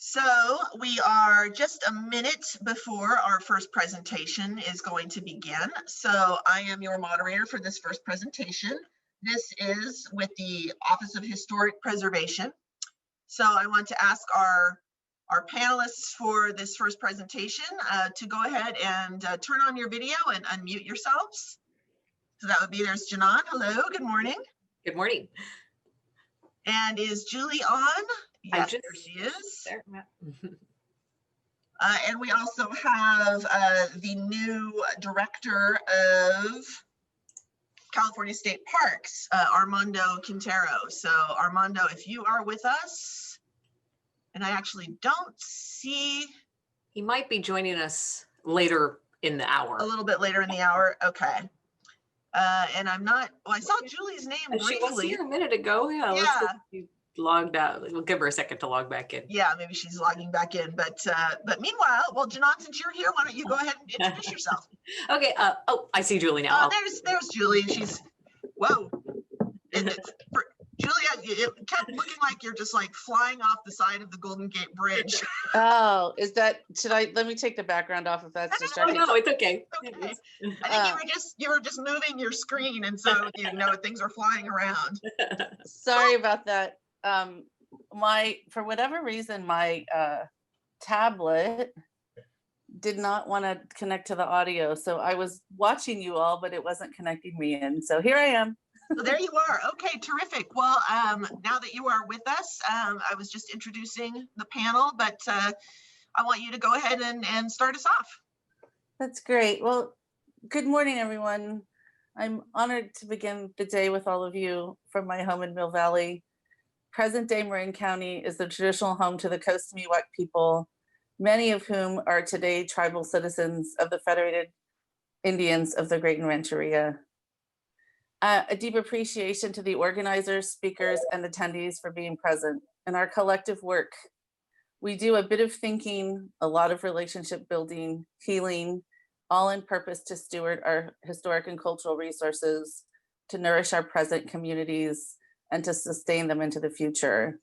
So we are just a minute before our first presentation is going to begin. So I am your moderator for this first presentation. This is with the Office of Historic Preservation. So I want to ask our panelists for this first presentation to go ahead and turn on your video and unmute yourselves. So that would be, there's Jenan. Hello, good morning. Good morning. And is Julie on? Yes, there she is. There. And we also have the new director of California State Parks, Armando Quintero. So Armando, if you are with us, and I actually don't see. He might be joining us later in the hour. A little bit later in the hour, okay. And I'm not, well, I saw Julie's name briefly. She was here a minute ago, yeah. She logged out. We'll give her a second to log back in. Yeah, maybe she's logging back in. But meanwhile, well, Jenan, since you're here, why don't you go ahead and introduce yourself? Okay. Oh, I see Julie now. There's Julie. She's, whoa. Julia, it kept looking like you're just like flying off the side of the Golden Gate Bridge. Oh, is that, let me take the background off if that's distracting. Oh, no, it's okay. Okay. I think you were just moving your screen, and so things are flying around. Sorry about that. For whatever reason, my tablet did not want to connect to the audio. So I was watching you all, but it wasn't connecting me in. So here I am. So there you are. Okay, terrific. Well, now that you are with us, I was just introducing the panel, but I want you to go ahead and start us off. That's great. Well, good morning, everyone. I'm honored to begin the day with all of you from my home in Mill Valley. Present-day Marin County is the traditional home to the Coast Miwok people, many of whom are today tribal citizens of the Federated Indians of the Great Rancheria. A deep appreciation to the organizers, speakers, and attendees for being present in our collective work. We do a bit of thinking, a lot of relationship building, healing, all in purpose to steward our historic and cultural resources, to nourish our present communities, and to sustain them into the future.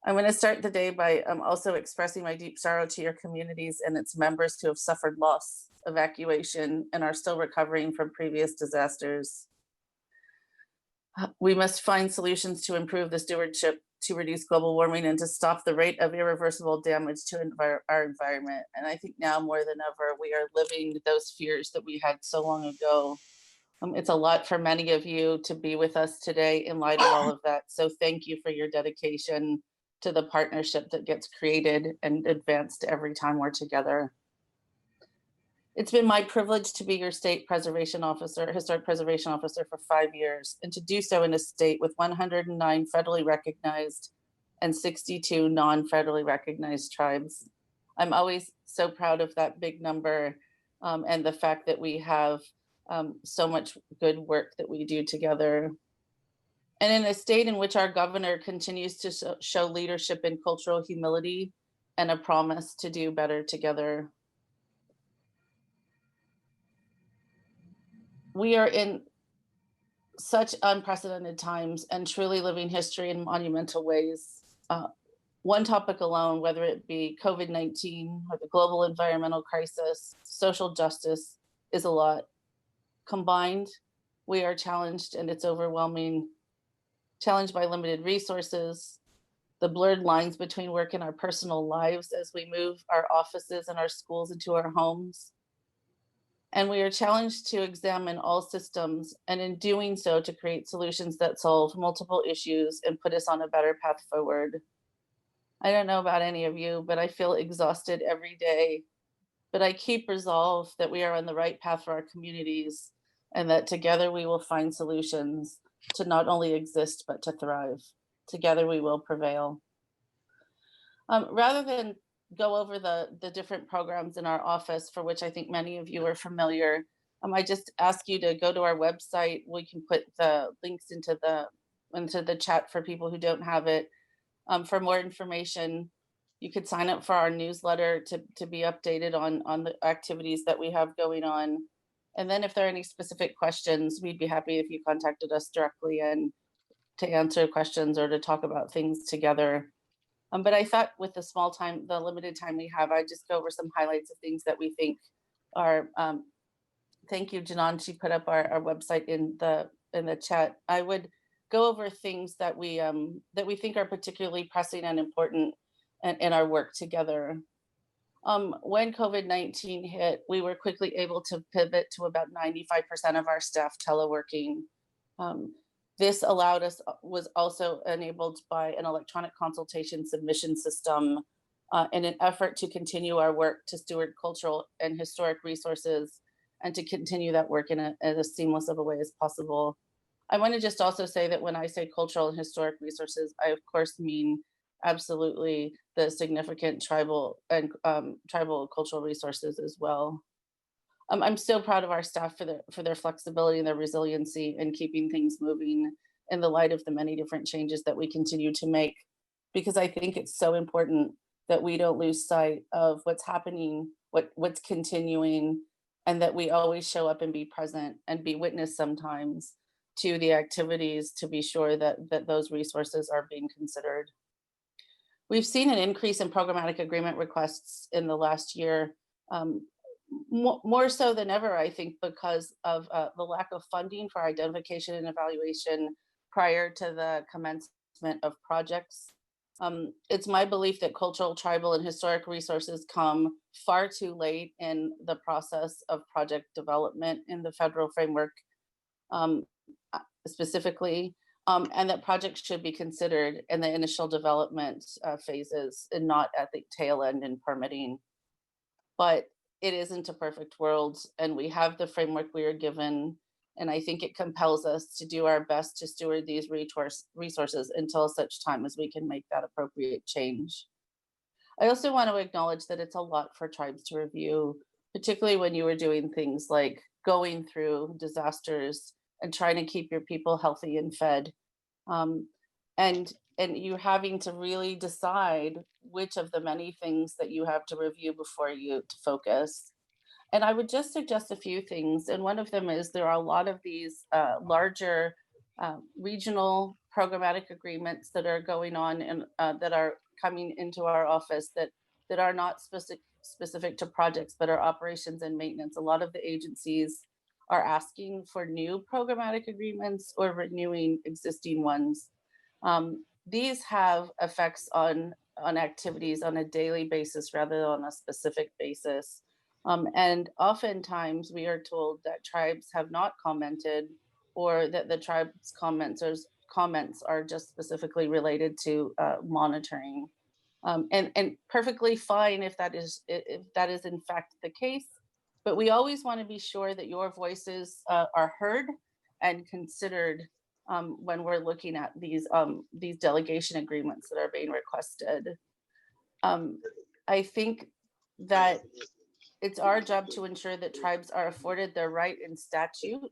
I'm going to start the day by also expressing my deep sorrow to your communities and its members who have suffered loss, evacuation, and are still recovering from previous disasters. We must find solutions to improve the stewardship, to reduce global warming, and to stop the rate of irreversible damage to our environment. And I think now more than ever, we are living those fears that we had so long ago. It's a lot for many of you to be with us today in light of all of that. So thank you for your dedication to the partnership that gets created and advanced every time we're together. It's been my privilege to be your state preservation officer, historic preservation officer for 5 years, and to do so in a state with 109 federally recognized and 62 non-federally recognized tribes. I'm always so proud of that big number and the fact that we have so much good work that we do together. And in a state in which our governor continues to show leadership in cultural humility and a promise to do better together. We are in such unprecedented times and truly living history in monumental ways. One topic alone, whether it be COVID-19 or the global environmental crisis, social justice, is a lot. Combined, we are challenged, and it's overwhelming, challenged by limited resources, the blurred lines between work and our personal lives as we move our offices and our schools into our homes. And we are challenged to examine all systems, and in doing so, to create solutions that solve multiple issues and put us on a better path forward. I don't know about any of you, but I feel exhausted every day. But I keep resolve that we are on the right path for our communities, and that together we will find solutions to not only exist, but to thrive. Together we will prevail. Rather than go over the different programs in our office, for which I think many of you are familiar, I just ask you to go to our website. We can put the links into the chat for people who don't have it. For more information, you could sign up for our newsletter to be updated on the activities that we have going on. And then if there are any specific questions, we'd be happy if you contacted us directly and to answer questions or to talk about things together. But I thought with the limited time we have, I'd just go over some highlights of things that we think are, thank you, Jenan, she put up our website in the chat. I would go over things that we think are particularly pressing and important in our work together. When COVID-19 hit, we were quickly able to pivot to about 95% of our staff teleworking. This was also enabled by an electronic consultation submission system in an effort to continue our work to steward cultural and historic resources and to continue that work in as seamless of a way as possible. I want to just also say that when I say cultural and historic resources, I of course mean absolutely the significant tribal and tribal cultural resources as well. I'm so proud of our staff for their flexibility and their resiliency in keeping things moving in the light of the many different changes that we continue to make, because I think it's so important that we don't lose sight of what's happening, what's continuing, and that we always show up and be present and be witness sometimes to the activities to be sure that those resources are being considered. We've seen an increase in programmatic agreement requests in the last year, more so than ever, I think, because of the lack of funding for identification and evaluation prior to the commencement of projects. It's my belief that cultural, tribal, and historic resources come far too late in the process of project development in the federal framework, specifically, and that projects should be considered in the initial development phases and not at the tail end in permitting. But it isn't a perfect world, and we have the framework we are given, and I think it compels us to do our best to steward these resources until such time as we can make that appropriate change. I also want to acknowledge that it's a lot for tribes to review, particularly when you were doing things like going through disasters and trying to keep your people healthy and fed. And you're having to really decide which of the many things that you have to review before you to focus. And I would just suggest a few things. And one of them is there are a lot of these larger regional programmatic agreements that are going on and that are coming into our office that are not specific to projects, but are operations and maintenance. A lot of the agencies are asking for new programmatic agreements or renewing existing ones. These have effects on activities on a daily basis rather than on a specific basis. And oftentimes we are told that tribes have not commented, or that the tribe's comments are just specifically related to monitoring. And perfectly fine if that is in fact the case. But we always want to be sure that your voices are heard and considered when we're looking at these delegation agreements that are being requested. I think that it's our job to ensure that tribes are afforded their right in statute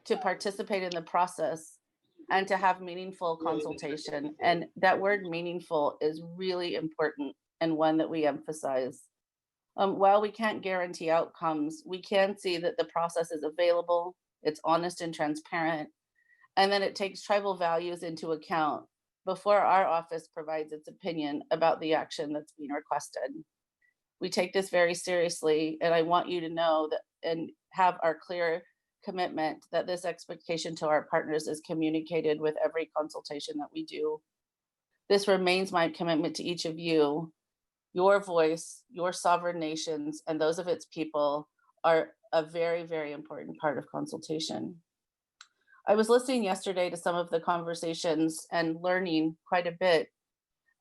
to participate in the process and to have meaningful consultation. And that word meaningful is really important and one that we emphasize. While we can't guarantee outcomes, we can see that the process is available, it's honest and transparent, and then it takes tribal values into account before our office provides its opinion about the action that's being requested. We take this very seriously, and I want you to know that and have our clear commitment that this expectation to our partners is communicated with every consultation that we do. This remains my commitment to each of you. Your voice, your sovereign nations, and those of its people are a very, very important part of consultation. I was listening yesterday to some of the conversations and learning quite a bit.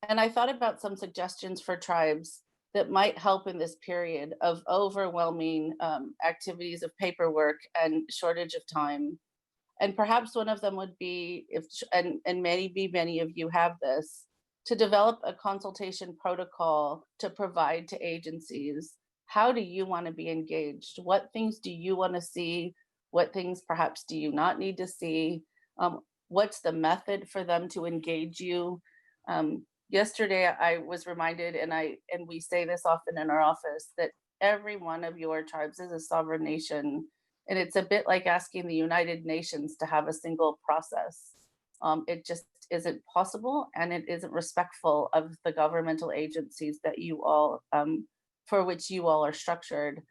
And I thought about some suggestions for tribes that might help in this period of overwhelming activities of paperwork and shortage of time. And perhaps one of them would be, and maybe many of you have this, to develop a consultation protocol to provide to agencies. How do you want to be engaged? What things do you want to see? What things perhaps do you not need to see? What's the method for them to engage you? Yesterday, I was reminded, and we say this often in our office, that every one of your tribes is a sovereign nation. And it's a bit like asking the United Nations to have a single process. It just isn't possible, and it isn't respectful of the governmental agencies that you all, for which you all are structured.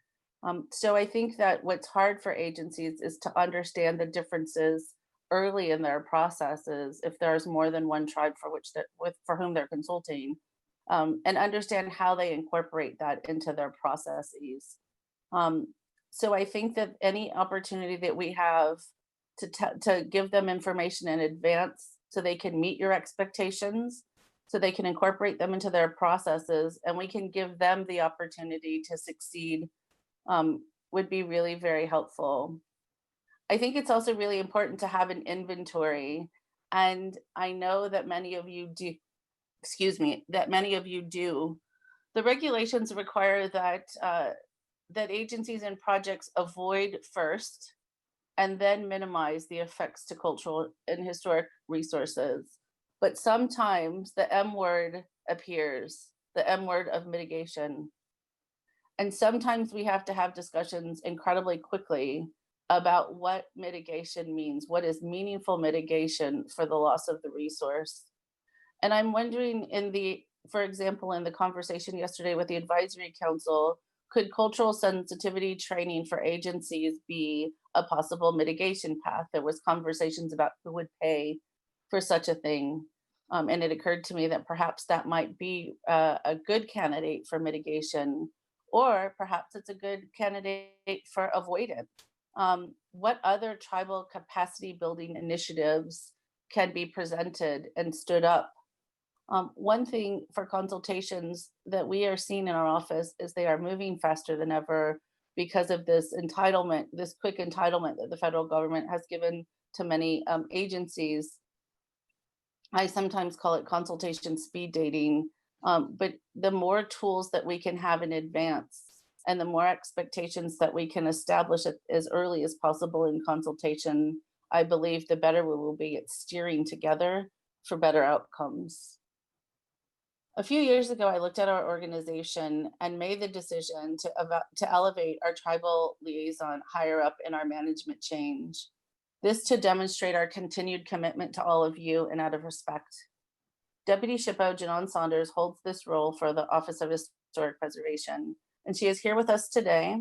So I think that what's hard for agencies is to understand the differences early in their processes if there's more than one tribe for whom they're consulting, and understand how they incorporate that into their processes. So I think that any opportunity that we have to give them information in advance so they can meet your expectations, so they can incorporate them into their processes, and we can give them the opportunity to succeed, would be really very helpful. I think it's also really important to have an inventory. And I know that many of you do, that many of you do. The regulations require that that agencies and projects avoid first and then minimize the effects to cultural and historic resources. But sometimes the M word appears, the M word of mitigation. And sometimes we have to have discussions incredibly quickly about what mitigation means, what is meaningful mitigation for the loss of the resource. And I'm wondering for example, in the conversation yesterday with the advisory council, could cultural sensitivity training for agencies be a possible mitigation path? There was conversations about who would pay for such a thing. And it occurred to me that perhaps that might be a good candidate for mitigation, or perhaps it's a good candidate for avoidance. What other tribal capacity building initiatives can be presented and stood up? One thing for consultations that we are seeing in our office is they are moving faster than ever because of this entitlement, this quick entitlement that the federal government has given to many agencies. I sometimes call it consultation speed dating, but the more tools that we can have in advance and the more expectations that we can establish as early as possible in consultation, I believe the better we will be at steering together for better outcomes. A few years ago, I looked at our organization and made the decision to elevate our tribal liaison higher up in our management change. This to demonstrate our continued commitment to all of you and out of respect. Deputy SHPO Jenan Saunders holds this role for the Office of Historic Preservation, and she is here with us today.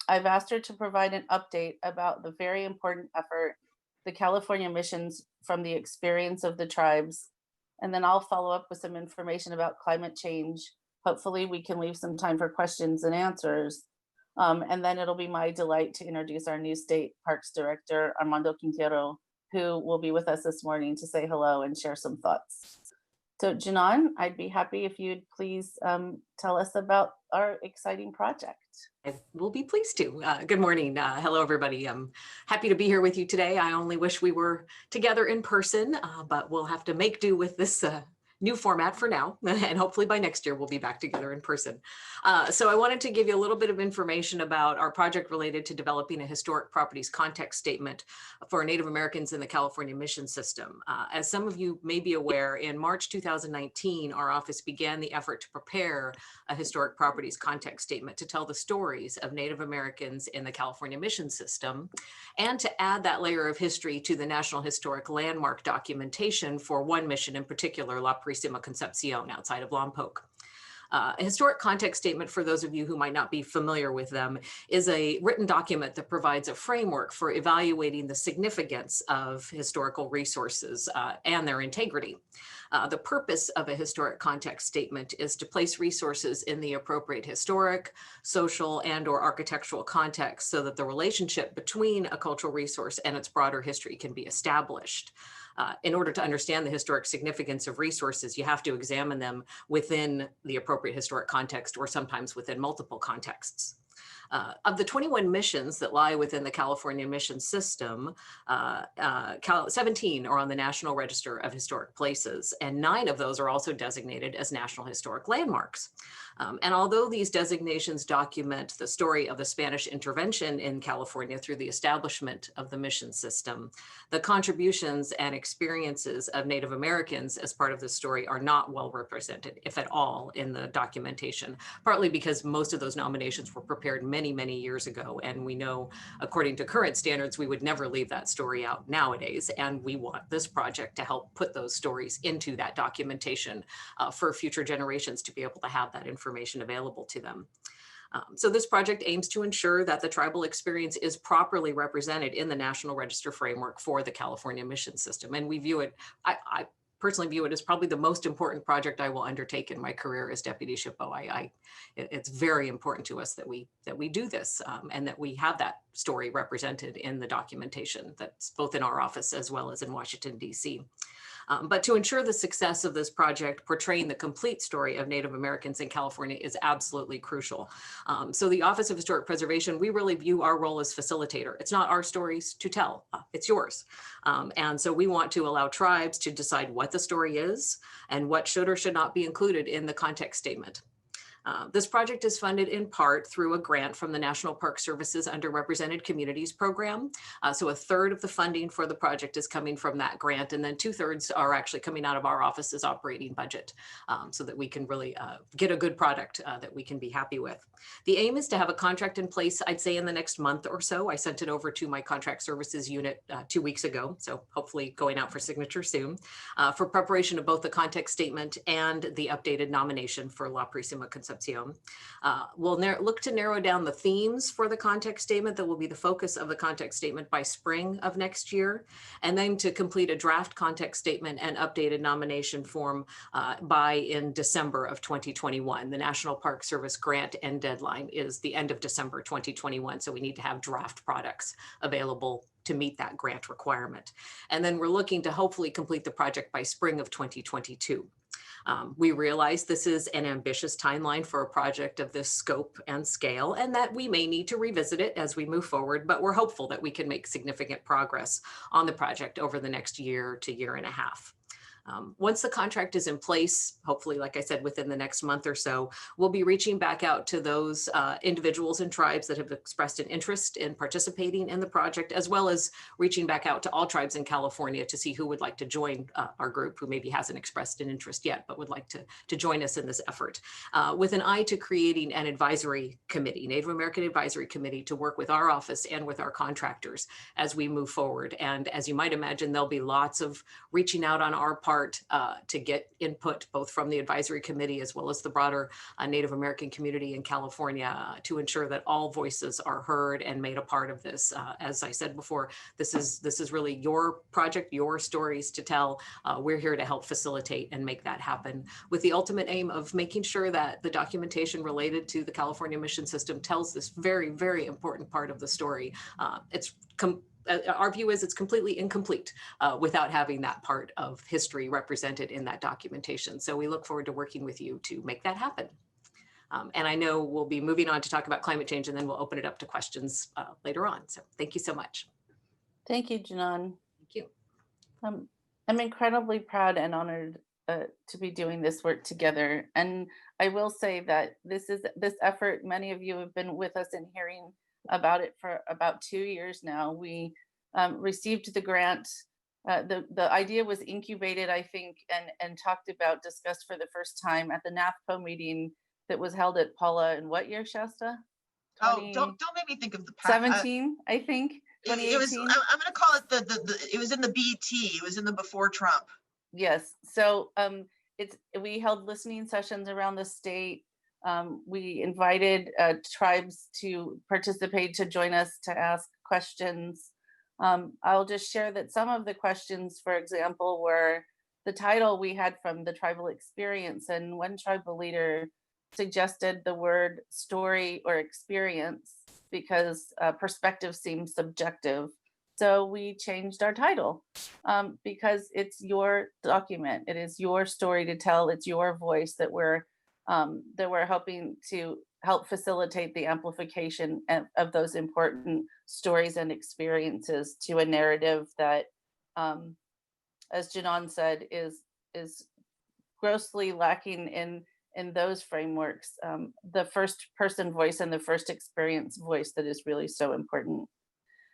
I've asked her to provide an update about the very important effort, the California missions from the experience of the tribes, and then I'll follow up with some information about climate change. Hopefully we can leave some time for questions and answers. And then it'll be my delight to introduce our new State Parks Director, Armando Quintero, who will be with us this morning to say hello and share some thoughts. So Jenan, I'd be happy if you'd please tell us about our exciting project. I will be pleased to. Good morning. Hello, everybody. I'm happy to be here with you today. I only wish we were together in person, but we'll have to make do with this new format for now, and hopefully by next year we'll be back together in person. So I wanted to give you a little bit of information about our project related to developing a historic properties context statement for Native Americans in the California mission system. As some of you may be aware, in March 2019, our office began the effort to prepare a historic properties context statement to tell the stories of Native Americans in the California mission system, and to add that layer of history to the National Historic Landmark documentation for one mission in particular, La Purísima Concepción outside of Lompoc. A historic context statement, for those of you who might not be familiar with them, is a written document that provides a framework for evaluating the significance of historical resources and their integrity. The purpose of a historic context statement is to place resources in the appropriate historic, social, and/or architectural context so that the relationship between a cultural resource and its broader history can be established. In order to understand the historic significance of resources, you have to examine them within the appropriate historic context, or sometimes within multiple contexts. Of the 21 missions that lie within the California mission system, 17 are on the National Register of Historic Places, and 9 of those are also designated as National Historic Landmarks. And although these designations document the story of the Spanish intervention in California through the establishment of the mission system, the contributions and experiences of Native Americans as part of this story are not well represented, if at all, in the documentation, partly because most of those nominations were prepared many, many years ago. And we know, according to current standards, we would never leave that story out nowadays. And we want this project to help put those stories into that documentation for future generations to be able to have that information available to them. So this project aims to ensure that the tribal experience is properly represented in the National Register framework for the California mission system. And we view it, I personally view it as probably the most important project I will undertake in my career as Deputy SHPO. It's very important to us that we do this and that we have that story represented in the documentation that's both in our office as well as in Washington, D.C. But to ensure the success of this project, portraying the complete story of Native Americans in California is absolutely crucial. So the Office of Historic Preservation, we really view our role as facilitator. It's not our stories to tell, it's yours. And so we want to allow tribes to decide what the story is and what should or should not be included in the context statement. This project is funded in part through a grant from the National Park Service's Underrepresented Communities program. So a third of the funding for the project is coming from that grant, and then 2/3 are actually coming out of our office's operating budget so that we can really get a good product that we can be happy with. The aim is to have a contract in place, I'd say in the next month or so. I sent it over to my contract services unit 2 weeks ago, so hopefully going out for signature soon, for preparation of both the context statement and the updated nomination for La Purísima Concepción. We'll look to narrow down the themes for the context statement that will be the focus of the context statement by spring of next year, and then to complete a draft context statement and updated nomination form in December of 2021. The National Park Service grant end deadline is the end of December 2021, so we need to have draft products available to meet that grant requirement. And then we're looking to hopefully complete the project by spring of 2022. We realize this is an ambitious timeline for a project of this scope and scale, and that we may need to revisit it as we move forward, but we're hopeful that we can make significant progress on the project over the next year to year and a half. Once the contract is in place, hopefully, like I said, within the next month or so, we'll be reaching back out to those individuals and tribes that have expressed an interest in participating in the project, as well as reaching back out to all tribes in California to see who would like to join our group, who maybe hasn't expressed an interest yet, but would like to join us in this effort, with an eye to creating an advisory committee, Native American Advisory Committee, to work with our office and with our contractors as we move forward. And as you might imagine, there'll be lots of reaching out on our part to get input both from the advisory committee as well as the broader Native American community in California to ensure that all voices are heard and made a part of this. As I said before, this is really your project, your stories to tell. We're here to help facilitate and make that happen, with the ultimate aim of making sure that the documentation related to the California mission system tells this very, very important part of the story. Our view is it's completely incomplete without having that part of history represented in that documentation. So we look forward to working with you to make that happen. And I know we'll be moving on to talk about climate change, and then we'll open it up to questions later on. So thank you so much. Thank you, Jenan. Thank you. I'm incredibly proud and honored to be doing this work together. And I will say that this effort, many of you have been with us and hearing about it for about 2 years now. We received the grant. The idea was incubated, I think, and discussed for the first time at the NAFPO meeting that was held at Paula in what year, Shasta? Oh, don't make me think of the past. 17, I think. 2018. It was. I'm going to call it it was in the BT. It was in the before Trump. Yes. So we held listening sessions around the state. We invited tribes to participate, to join us, to ask questions. I'll just share that some of the questions, for example, were the title we had from the tribal experience, and one tribal leader suggested the word story or experience because perspective seems subjective. So we changed our title because it's your document. It is your story to tell. It's your voice that we're hoping to help facilitate the amplification of those important stories and experiences to a narrative that, as Jenan said, is grossly lacking in those frameworks, the first person voice and the first experience voice that is really so important.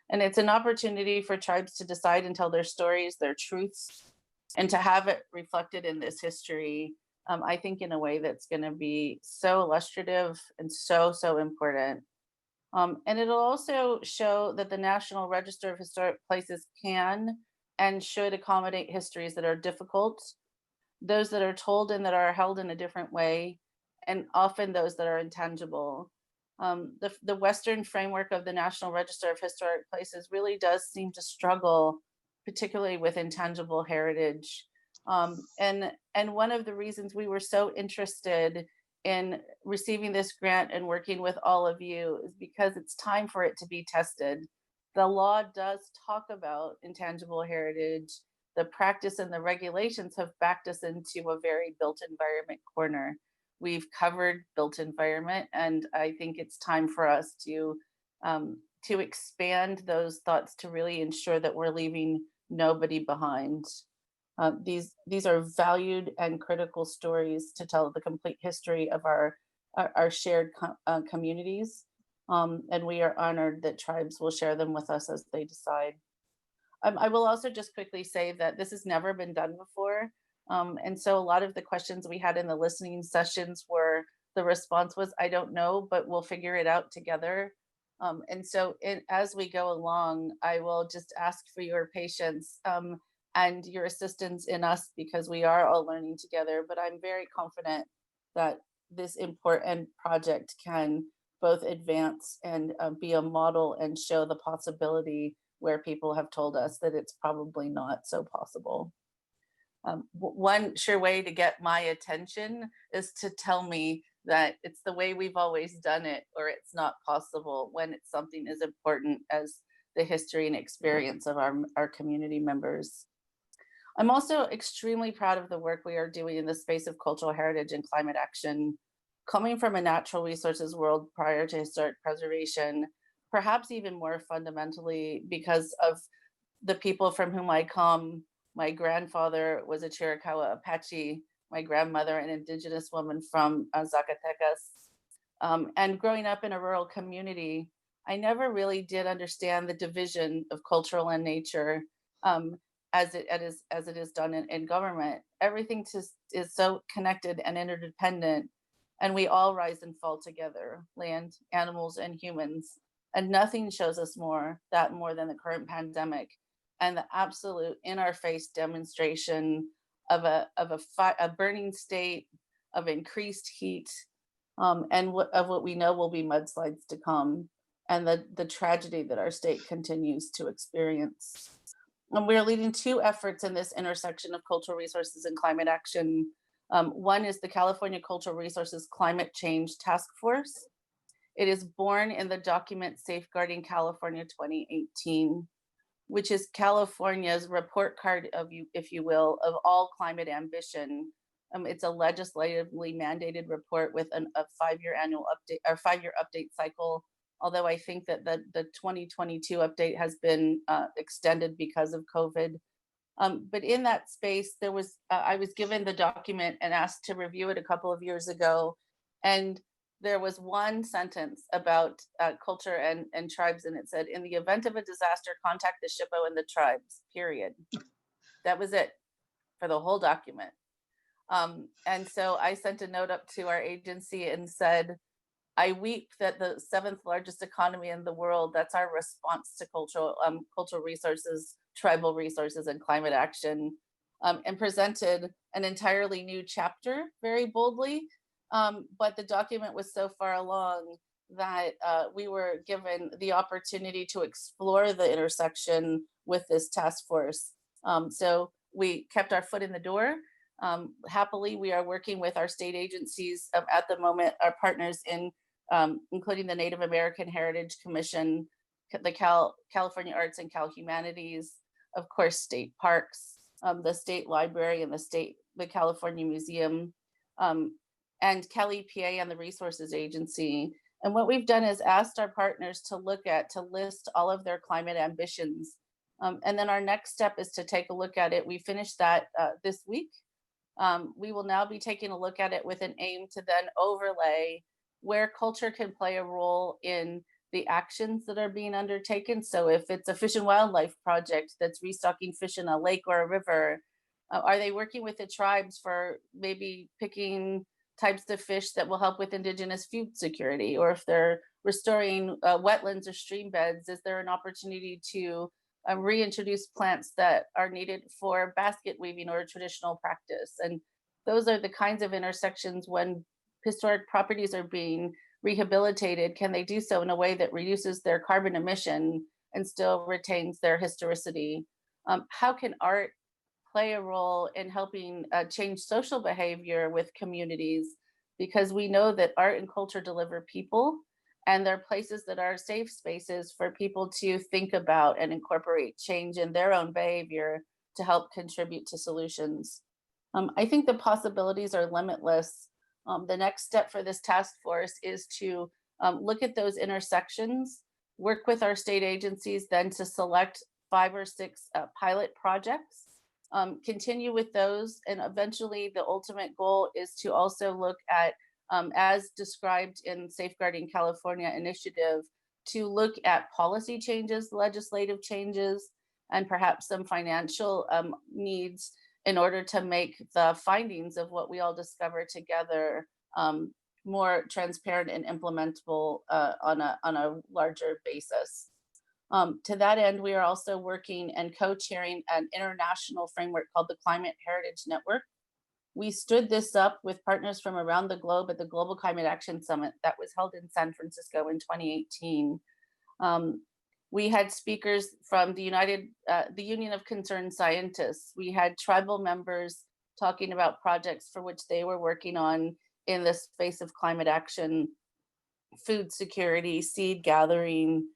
And it's an opportunity for tribes to decide and tell their stories, their truths, and to have it reflected in this history, I think in a way that's going to be so illustrative and so, so important. And it'll also show that the National Register of Historic Places can and should accommodate histories that are difficult, those that are told and that are held in a different way, and often those that are intangible. The Western framework of the National Register of Historic Places really does seem to struggle, particularly with intangible heritage. And one of the reasons we were so interested in receiving this grant and working with all of you is because it's time for it to be tested. The law does talk about intangible heritage. The practice and the regulations have backed us into a very built environment corner. We've covered built environment, and I think it's time for us to expand those thoughts to really ensure that we're leaving nobody behind. These are valued and critical stories to tell the complete history of our shared communities, and we are honored that tribes will share them with us as they decide. I will also just quickly say that this has never been done before. And so a lot of the questions we had in the listening sessions were, the response was, I don't know, but we'll figure it out together. And so as we go along, I will just ask for your patience and your assistance in us, because we are all learning together. But I'm very confident that this important project can both advance and be a model and show the possibility where people have told us that it's probably not so possible. One sure way to get my attention is to tell me that it's the way we've always done it, or it's not possible, when it's something as important as the history and experience of our community members. I'm also extremely proud of the work we are doing in the space of cultural heritage and climate action. Coming from a natural resources world prior to historic preservation, perhaps even more fundamentally because of the people from whom I come. My grandfather was a Chiricahua Apache, my grandmother an indigenous woman from Zacatecas. And growing up in a rural community, I never really did understand the division of cultural and nature as it is done in government. Everything is so connected and interdependent, and we all rise and fall together, land, animals, and humans. And nothing shows us more than the current pandemic and the absolute in-our-face demonstration of a burning state, of increased heat, and of what we know will be mudslides to come, and the tragedy that our state continues to experience. And we're leading two efforts in this intersection of cultural resources and climate action. One is the California Cultural Resources Climate Change Task Force. It is born in the document Safeguarding California 2018, which is California's report card of, if you will, of all climate ambition. It's a legislatively mandated report with a 5-year annual update or 5-year update cycle. Although I think that the 2022 update has been extended because of COVID. But in that space, I was given the document and asked to review it a couple of years ago. And there was one sentence about culture and tribes, and it said, in the event of a disaster, contact the SHPO and the tribes, period. That was it for the whole document. And so I sent a note up to our agency and said, I weep that the 7th largest economy in the world, that's our response to cultural resources, tribal resources, and climate action, and presented an entirely new chapter very boldly. But the document was so far along that we were given the opportunity to explore the intersection with this task force. So we kept our foot in the door. Happily, we are working with our state agencies at the moment, our partners in including the Native American Heritage Commission, the California Arts and Cal Humanities, of course, state parks, the state library and the California Museum, and CalTHPO and the Resources Agency. And what we've done is asked our partners to list all of their climate ambitions. And then our next step is to take a look at it. We finished that this week. We will now be taking a look at it with an aim to then overlay where culture can play a role in the actions that are being undertaken. So if it's a fish and wildlife project that's restocking fish in a lake or a river, are they working with the tribes for maybe picking types of fish that will help with indigenous food security? Or if they're restoring wetlands or stream beds, is there an opportunity to reintroduce plants that are needed for basket weaving or a traditional practice? And those are the kinds of intersections when historic properties are being rehabilitated, can they do so in a way that reduces their carbon emission and still retains their historicity? How can art play a role in helping change social behavior with communities? Because we know that art and culture deliver people, and they're places that are safe spaces for people to think about and incorporate change in their own behavior to help contribute to solutions. I think the possibilities are limitless. The next step for this task force is to look at those intersections, work with our state agencies then to select 5 or 6 pilot projects, continue with those, and eventually the ultimate goal is to also look at, as described in Safeguarding California initiative, to look at policy changes, legislative changes, and perhaps some financial needs in order to make the findings of what we all discover together more transparent and implementable on a larger basis. To that end, we are also working and co-chairing an international framework called the Climate Heritage Network. We stood this up with partners from around the globe at the Global Climate Action Summit that was held in San Francisco in 2018. We had speakers from the Union of Concerned Scientists. We had tribal members talking about projects for which they were working on in the space of climate action, food security, seed gathering.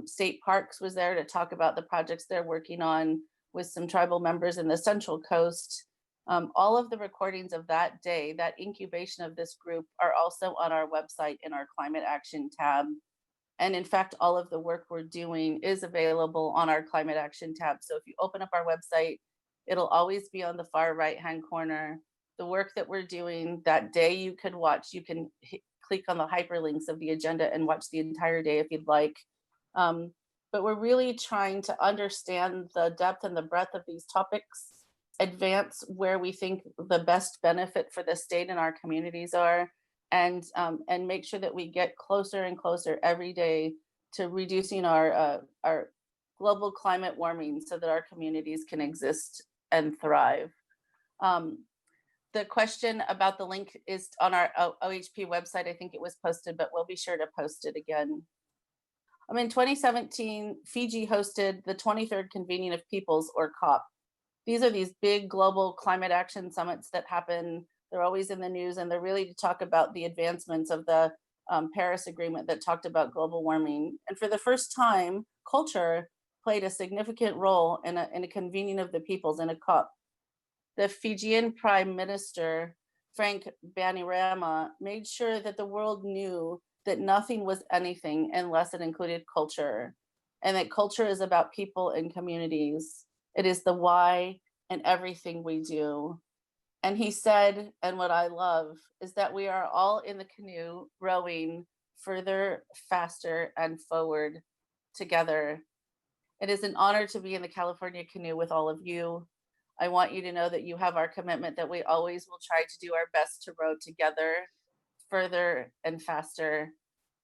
State Parks was there to talk about the projects they're working on with some tribal members in the Central Coast. All of the recordings of that day, that incubation of this group, are also on our website in our climate action tab. And in fact, all of the work we're doing is available on our climate action tab. So if you open up our website, it'll always be on the far right-hand corner. The work that we're doing that day, you could watch, you can click on the hyperlinks of the agenda and watch the entire day if you'd like. But we're really trying to understand the depth and the breadth of these topics, advance where we think the best benefit for the state and our communities are, and make sure that we get closer and closer every day to reducing our global climate warming so that our communities can exist and thrive. The question about the link is on our OHP website. I think it was posted, but we'll be sure to post it again. In 2017, Fiji hosted the 23rd Convening of Peoples, or COP. These are these big global climate action summits that happen. They're always in the news, and they're really to talk about the advancements of the Paris Agreement that talked about global warming. And for the first time, culture played a significant role in a convening of the peoples in a COP. The Fijian Prime Minister, Frank Bainimarama, made sure that the world knew that nothing was anything unless it included culture, and that culture is about people and communities. It is the why in everything we do. And he said, and what I love, is that we are all in the canoe rowing further, faster, and forward together. It is an honor to be in the California canoe with all of you. I want you to know that you have our commitment that we always will try to do our best to row together further and faster.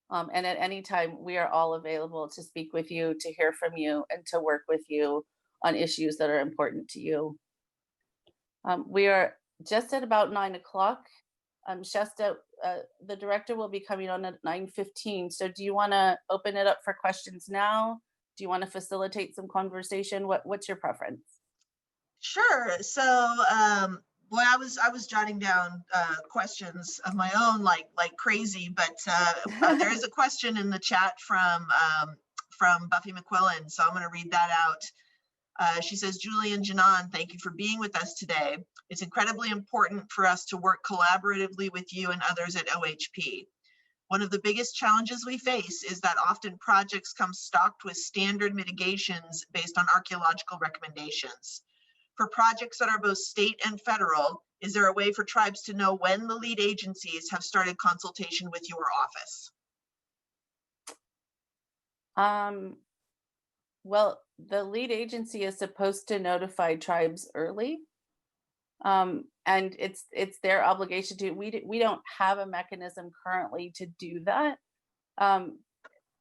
And at any time, we are all available to speak with you, to hear from you, and to work with you on issues that are important to you. We are just at about 9 o'clock. Shasta, the director will be coming on at 9:15. So do you want to open it up for questions now? Do you want to facilitate some conversation? What's your preference? Sure. So, boy, I was jotting down questions of my own like crazy, but there is a question in the chat from Buffy McQuillan, so I'm going to read that out. She says, Julianne, Jenan, thank you for being with us today. It's incredibly important for us to work collaboratively with you and others at OHP. One of the biggest challenges we face is that often projects come stocked with standard mitigations based on archaeological recommendations. For projects that are both state and federal, is there a way for tribes to know when the lead agencies have started consultation with your office? Well, the lead agency is supposed to notify tribes early. And it's their obligation to, we don't have a mechanism currently to do that.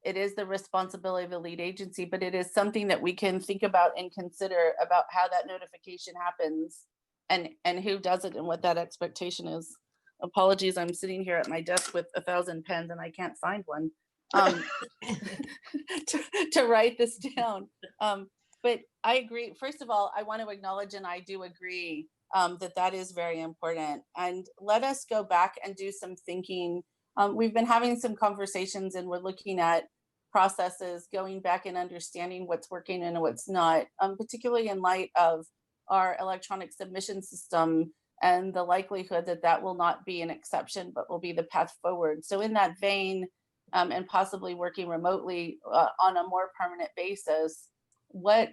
It is the responsibility of the lead agency, but it is something that we can think about and consider about how that notification happens and who does it and what that expectation is. Apologies, I'm sitting here at my desk with 1,000 pens and I can't find one to write this down. But I agree. First of all, I want to acknowledge, and I do agree that is very important. And let us go back and do some thinking. We've been having some conversations and we're looking at processes, going back and understanding what's working and what's not, particularly in light of our electronic submission system and the likelihood that that will not be an exception, but will be the path forward. So in that vein, and possibly working remotely on a more permanent basis, what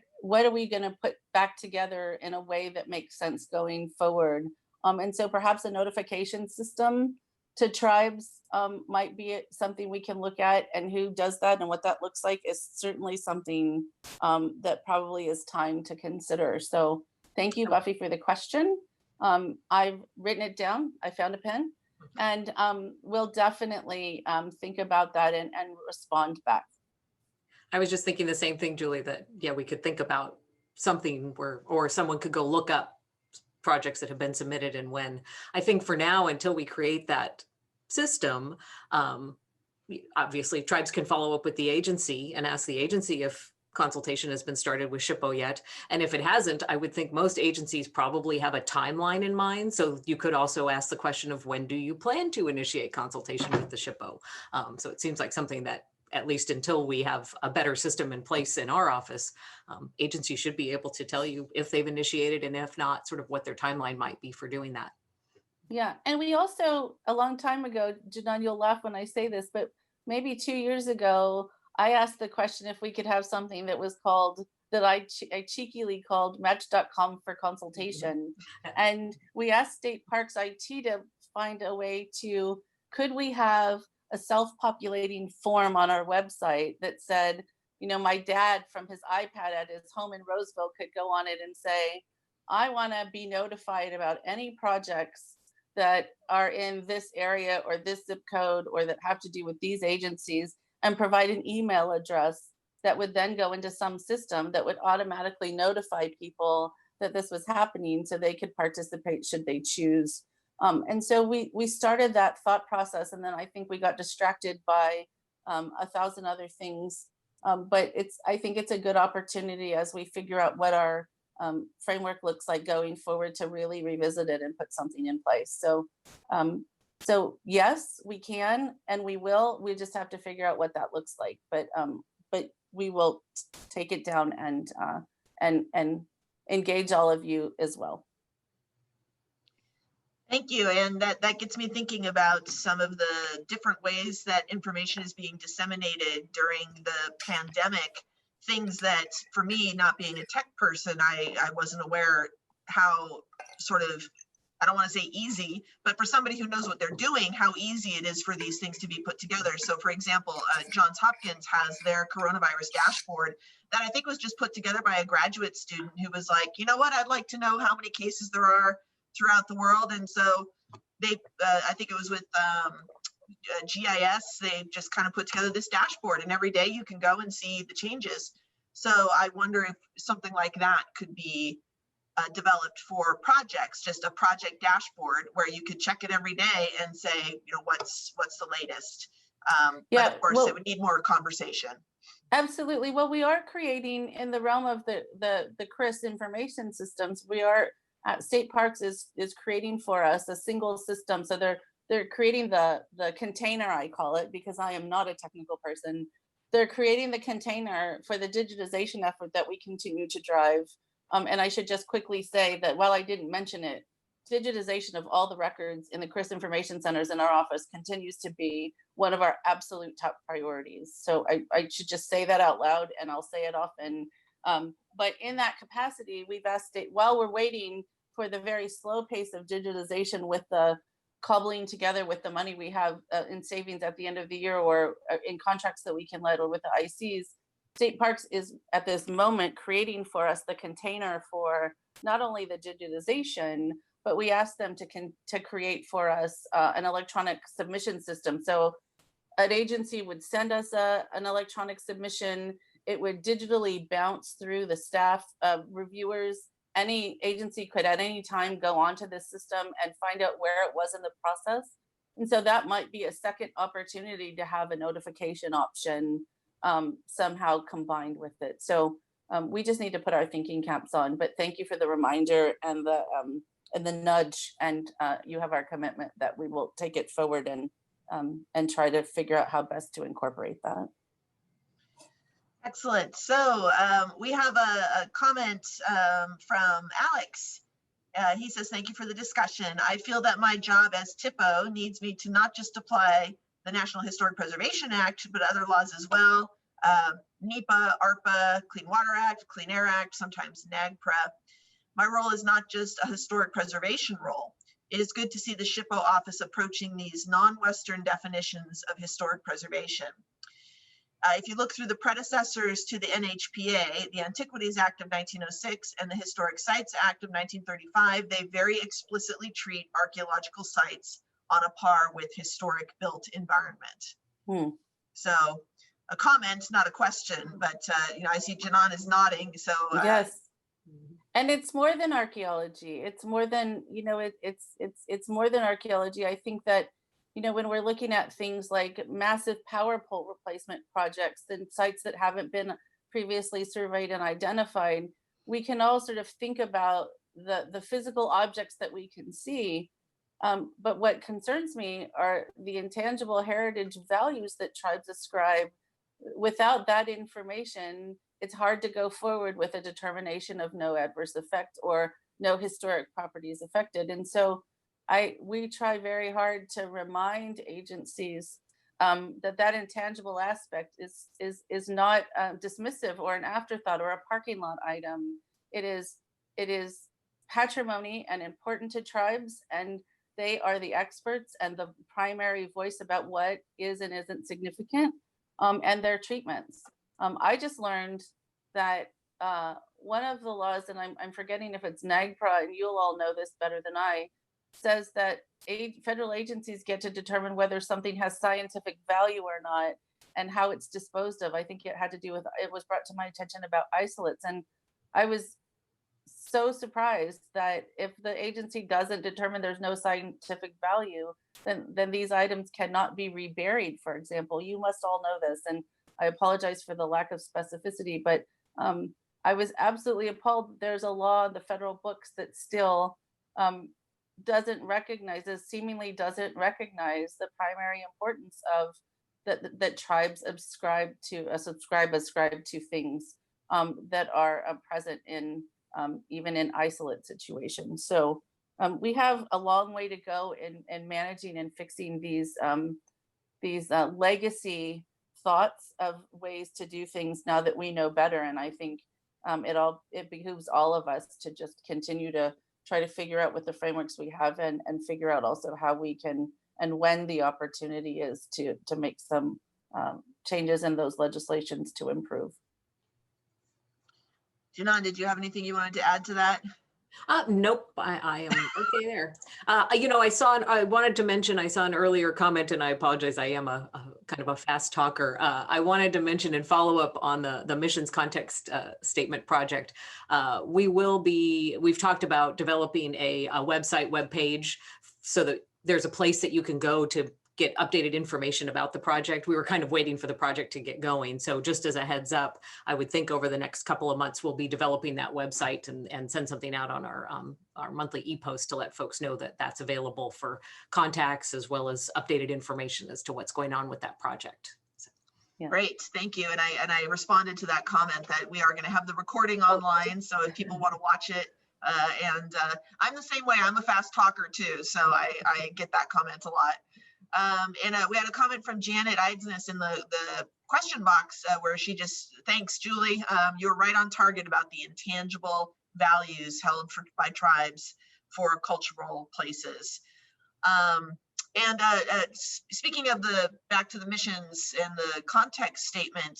are we going to put back together in a way that makes sense going forward? And so perhaps a notification system to tribes might be something we can look at, and who does that and what that looks like is certainly something that probably is time to consider. So thank you, Buffy, for the question. I've written it down. I found a pen, and we'll definitely think about that and respond back. I was just thinking the same thing, Julie, that, yeah, we could think about something where, or someone could go look up projects that have been submitted and when. I think for now, until we create that system, obviously tribes can follow up with the agency and ask the agency if consultation has been started with SHPO yet. And if it hasn't, I would think most agencies probably have a timeline in mind. So you could also ask the question of, when do you plan to initiate consultation with the SHPO? So it seems like something that, at least until we have a better system in place in our office, agencies should be able to tell you if they've initiated, and if not, sort of what their timeline might be for doing that. Yeah, and we also, a long time ago, Jenan, you'll laugh when I say this, but maybe 2 years ago, I asked the question if we could have something that was called, that I cheekily called match.com for consultation. And we asked State Parks IT to find a way to, could we have a self-populating form on our website that said, you know, my dad from his iPad at his home in Roseville could go on it and say, I want to be notified about any projects that are in this area or this zip code or that have to do with these agencies, and provide an email address that would then go into some system that would automatically notify people that this was happening so they could participate should they choose. And so we started that thought process, and then I think we got distracted by 1,000 other things. But I think it's a good opportunity as we figure out what our framework looks like going forward to really revisit it and put something in place. So yes, we can and we will. We just have to figure out what that looks like. But we will take it down and engage all of you as well. Thank you. And that gets me thinking about some of the different ways that information is being disseminated during the pandemic. Things that, for me, not being a tech person, I wasn't aware how sort of, I don't want to say easy, but for somebody who knows what they're doing, how easy it is for these things to be put together. So for example, Johns Hopkins has their coronavirus dashboard that I think was just put together by a graduate student who was like, you know what, I'd like to know how many cases there are throughout the world. And so they, I think it was with GIS, they just kind of put together this dashboard, and every day you can go and see the changes. So I wonder if something like that could be developed for projects, just a project dashboard where you could check it every day and say, you know, what's the latest. Yeah, but of course, it would need more conversation. Absolutely. Well, we are creating, in the realm of the CRIS information systems, we are, State Parks is creating for us a single system. So they're creating the container, I call it, because I am not a technical person. They're creating the container for the digitization effort that we continue to drive. And I should just quickly say that while I didn't mention it, digitization of all the records in the CRIS information centers in our office continues to be one of our absolute top priorities. So I should just say that out loud, and I'll say it often. But in that capacity, we've asked it, while we're waiting for the very slow pace of digitization with the cobbling together with the money we have in savings at the end of the year, or in contracts that we can let, or with the ICs, State Parks is at this moment creating for us the container for not only the digitization, but we asked them to create for us an electronic submission system. So an agency would send us an electronic submission. It would digitally bounce through the staff reviewers. Any agency could at any time go onto this system and find out where it was in the process. And so that might be a second opportunity to have a notification option somehow combined with it. So we just need to put our thinking caps on. But thank you for the reminder and the nudge. And you have our commitment that we will take it forward and try to figure out how best to incorporate that. Excellent. So we have a comment from Alex. He says, thank you for the discussion. I feel that my job as THPO needs me to not just apply the National Historic Preservation Act, but other laws as well. NEPA, ARPA, Clean Water Act, Clean Air Act, sometimes NAGPRA. My role is not just a historic preservation role. It is good to see the SHPO office approaching these non-Western definitions of historic preservation. If you look through the predecessors to the NHPA, the Antiquities Act of 1906 and the Historic Sites Act of 1935, they very explicitly treat archaeological sites on a par with historic built environment. So a comment, not a question, but you know, I see Jenan is nodding. So yes. And it's more than archaeology. It's more than, you know, it's more than archaeology. I think that, you know, when we're looking at things like massive power pole replacement projects and sites that haven't been previously surveyed and identified, we can all sort of think about the physical objects that we can see. But what concerns me are the intangible heritage values that tribes ascribe. Without that information, it's hard to go forward with a determination of no adverse effect or no historic properties affected. And so we try very hard to remind agencies that intangible aspect is not dismissive or an afterthought or a parking lot item. It is patrimony and important to tribes, and they are the experts and the primary voice about what is and isn't significant, and their treatments. I just learned that one of the laws, and I'm forgetting if it's NAGPRA, and you'll all know this better than I, says that federal agencies get to determine whether something has scientific value or not and how it's disposed of. I think it had to do with, it was brought to my attention about isolates. And I was so surprised that if the agency doesn't determine there's no scientific value, then these items cannot be reburied, for example. You must all know this, and I apologize for the lack of specificity, but I was absolutely appalled. There's a law in the federal books that still seemingly doesn't recognize the primary importance of that tribes ascribe to things that are present in even in isolate situations. So we have a long way to go in managing and fixing these legacy thoughts of ways to do things now that we know better. And I think it behooves all of us to just continue to try to figure out what the frameworks we have and figure out also how we can and when the opportunity is to make some changes in those legislations to improve. Jenan, did you have anything you wanted to add to that? Nope, I am okay there. You know, I wanted to mention, I saw an earlier comment, and I apologize, I am a kind of a fast talker. I wanted to mention and follow up on the missions context statement project. We've talked about developing a website, webpage, so that there's a place that you can go to get updated information about the project. We were kind of waiting for the project to get going. So just as a heads up, I would think over the next couple of months, we'll be developing that website and send something out on our monthly e-post to let folks know that that's available for contacts as well as updated information as to what's going on with that project. So, yeah. Great, thank you. And I responded to that comment that we are going to have the recording online. So if people want to watch it, I'm the same way. I'm a fast talker too. So I get that comment a lot. We had a comment from Janet Eidsness in the question box where she just Thanks, Julie. You're right on target about the intangible values held by tribes for cultural places. Speaking of back to the missions and the context statement,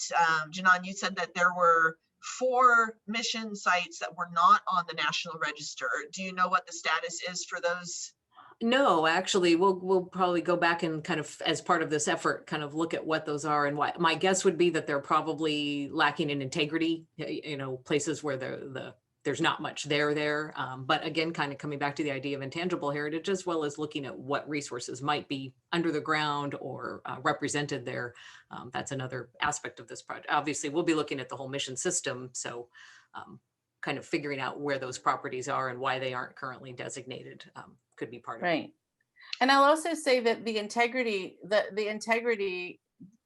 Jenan, you said that there were 4 mission sites that were not on the National Register. Do you know what the status is for those? No, actually, we'll probably go back and kind of, as part of this effort, kind of look at what those are and why. My guess would be that they're probably lacking in integrity, places where there's not much there. But again, kind of coming back to the idea of intangible heritage, as well as looking at what resources might be under the ground or represented there. That's another aspect of this project. Obviously, we'll be looking at the whole mission system. So kind of figuring out where those properties are and why they aren't currently designated could be part of it. Right. And I'll also say that the integrity,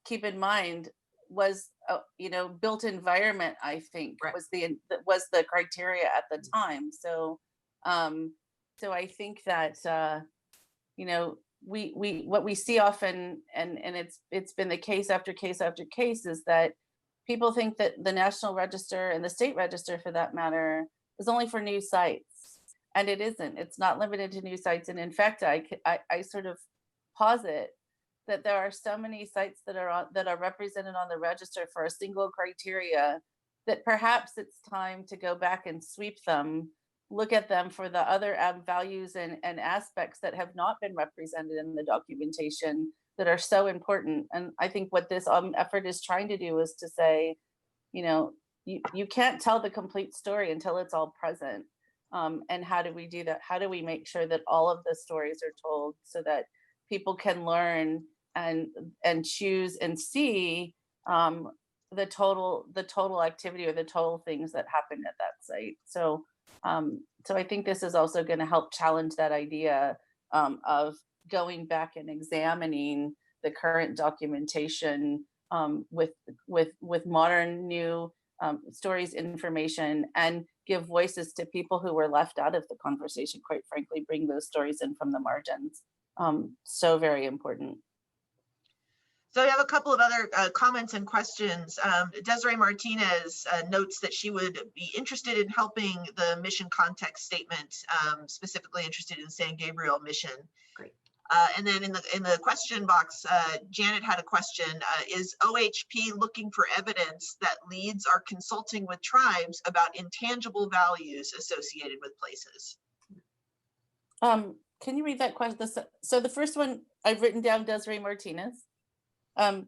keep in mind, was built environment, I think, right, was the criteria at the time. So I think that we what we see often, and it's been the case after case after case, is that people think that the National Register and the State Register, for that matter, is only for new sites. And it isn't. It's not limited to new sites. And in fact, I sort of posit that there are so many sites that are represented on the register for a single criteria that perhaps it's time to go back and sweep them, look at them for the other values and aspects that have not been represented in the documentation that are so important. And I think what this effort is trying to do is to say, you can't tell the complete story until it's all present. And how do we do that? How do we make sure that all of the stories are told so that people can learn and choose and see the total activity or the total things that happened at that site? So I think this is also going to help challenge that idea of going back and examining the current documentation with modern new stories, information, and give voices to people who were left out of the conversation, quite frankly, bring those stories in from the margins. So very important. So I have a couple of other comments and questions. Desiree Martinez notes that she would be interested in helping the mission context statement, specifically interested in San Gabriel mission. Great. And then in the question box, Janet had a question. Is OHP looking for evidence that leads are consulting with tribes about intangible values associated with places? Can you read that question? So the first one I've written down, Desiree Martinez. And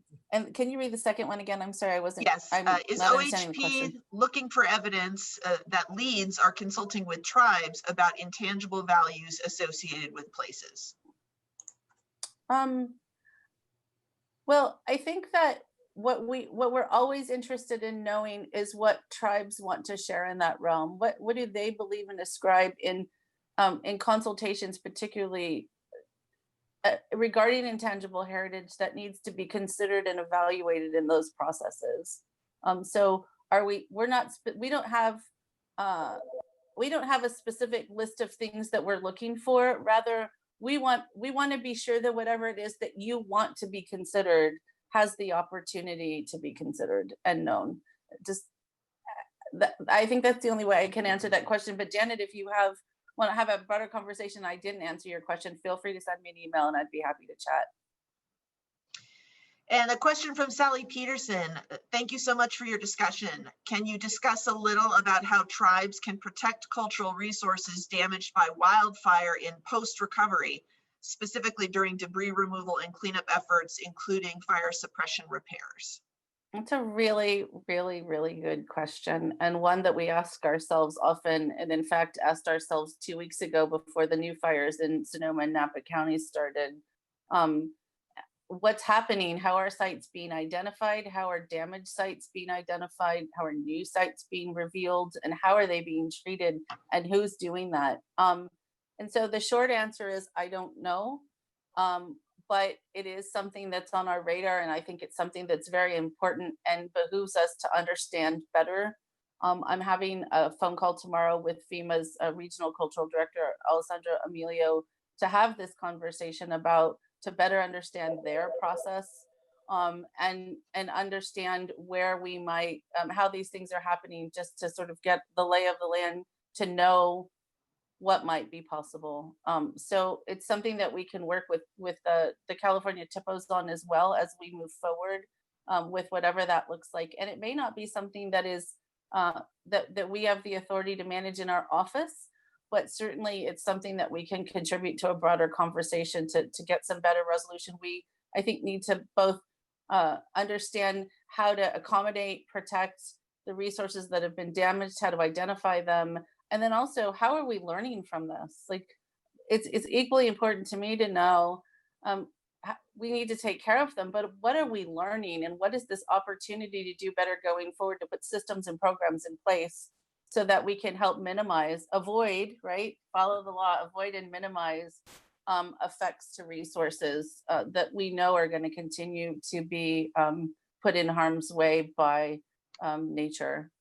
can you read the second one again? I'm sorry, I wasn't. Yes. Is not understanding the OHP question. looking for evidence that leads are consulting with tribes about intangible values associated with places? Well, I think that what we're always interested in knowing is what tribes want to share in that realm. What do they believe and ascribe in consultations, particularly regarding intangible heritage, that needs to be considered and evaluated in those processes. So we don't have a specific list of things that we're looking for. Rather, we want to be sure that whatever it is that you want to be considered has the opportunity to be considered and known. I think that's the only way I can answer that question. But Janet, if you want to have a broader conversation, I didn't answer your question, feel free to send me an email and I'd be happy to chat. And a question from Sally Peterson. Thank you so much for your discussion. Can you discuss a little about how tribes can protect cultural resources damaged by wildfire in post-recovery, specifically during debris removal and cleanup efforts, including fire suppression repairs? That's a really, really, really good question, and one that we ask ourselves often, and in fact asked ourselves 2 weeks ago before the new fires in Sonoma and Napa counties started. What's happening? How are sites being identified? How are damaged sites being identified? How are new sites being revealed? And how are they being treated? And who's doing that? And so the short answer is, I don't know. But it is something that's on our radar. And I think it's something that's very important and behooves us to understand better. I'm having a phone call tomorrow with FEMA's Regional Cultural Director, Alessandra Emilio, to have this conversation to better understand their process and understand where we might, how these things are happening, just to sort of get the lay of the land, to know what might be possible. So it's something that we can work with the California THPOs on, as well as we move forward with whatever that looks like. And it may not be something that is that we have the authority to manage in our office, but certainly it's something that we can contribute to a broader conversation to get some better resolution. We, I think, need to both understand how to accommodate, protect the resources that have been damaged, how to identify them, and then also, how are we learning from this? Like, it's equally important to me to know, we need to take care of them, but what are we learning, and what is this opportunity to do better going forward, to put systems and programs in place so that we can help minimize, avoid, right? Follow the law, avoid and minimize effects to resources that we know are going to continue to be put in harm's way by nature.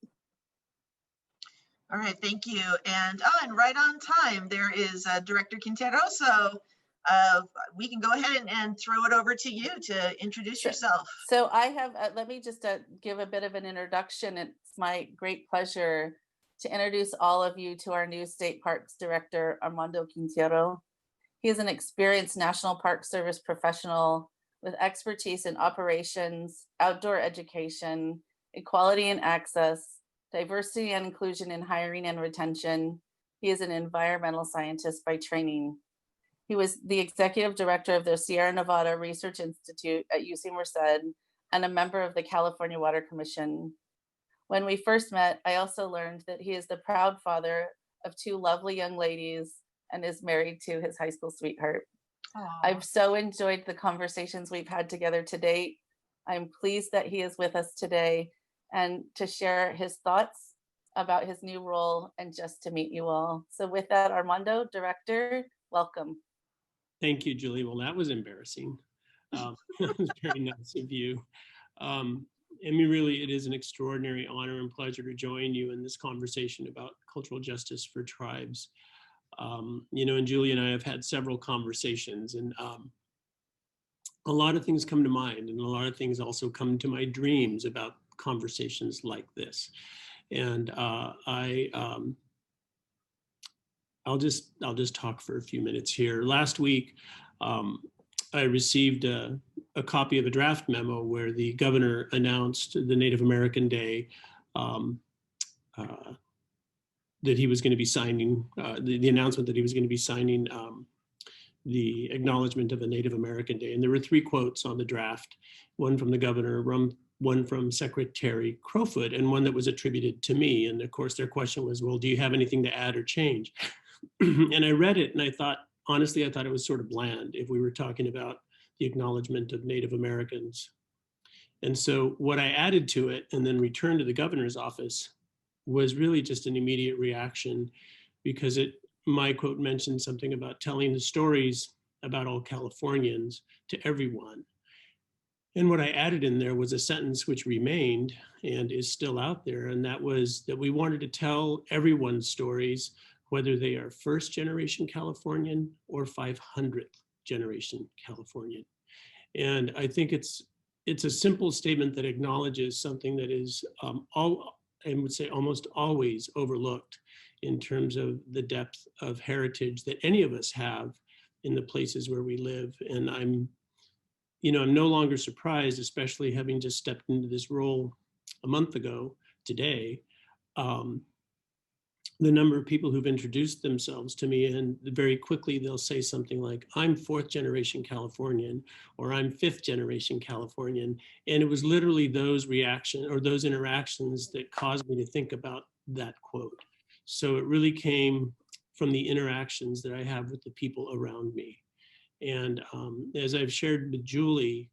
All right, thank you. And right on time, there is Director Quintero. So we can go ahead and throw it over to you to introduce yourself. So I have, let me just give a bit of an introduction. It's my great pleasure to introduce all of you to our new State Parks Director, Armando Quintero. He is an experienced National Park Service professional with expertise in operations, outdoor education, equality and access, diversity and inclusion in hiring and retention. He is an environmental scientist by training. He was the executive director of the Sierra Nevada Research Institute at UC Merced and a member of the California Water Commission. When we first met, I also learned that he is the proud father of 2 lovely young ladies and is married to his high school sweetheart. Aww. I've so enjoyed the conversations we've had together to date. I'm pleased that he is with us today and to share his thoughts about his new role and just to meet you all. So with that, Armando, Director, welcome. Thank you, Julie. Well, that was embarrassing. That was very nice of you. I mean, really, it is an extraordinary honor and pleasure to join you in this conversation about cultural justice for tribes. You know, and Julie and I have had several conversations, and a lot of things come to mind, and a lot of things also come to my dreams about conversations like this. And I'll just talk for a few minutes here. Last week, I received a copy of a draft memo where the governor announced the Native American Day, that he was going to be signing, the announcement that he was going to be signing the acknowledgement of a Native American Day. And there were 3 quotes on the draft, one from the governor, one from Secretary Crowfoot, and one that was attributed to me. And of course, their question was, well, do you have anything to add or change? And I read it and I thought, honestly, I thought it was sort of bland if we were talking about the acknowledgement of Native Americans. And so what I added to it and then returned to the governor's office was really just an immediate reaction, because my quote mentioned something about telling the stories about all Californians to everyone. And what I added in there was a sentence which remained and is still out there, and that was that we wanted to tell everyone's stories, whether they are first generation Californian or 500th generation Californian. And I think it's a simple statement that acknowledges something that is I would say almost always overlooked in terms of the depth of heritage that any of us have in the places where we live. And I'm no longer surprised, especially having just stepped into this role a month ago today, the number of people who've introduced themselves to me, and very quickly they'll say something like, I'm 4th generation Californian, or I'm 5th generation Californian. And it was literally those reactions or those interactions that caused me to think about that quote. So it really came from the interactions that I have with the people around me. And as I've shared with Julie,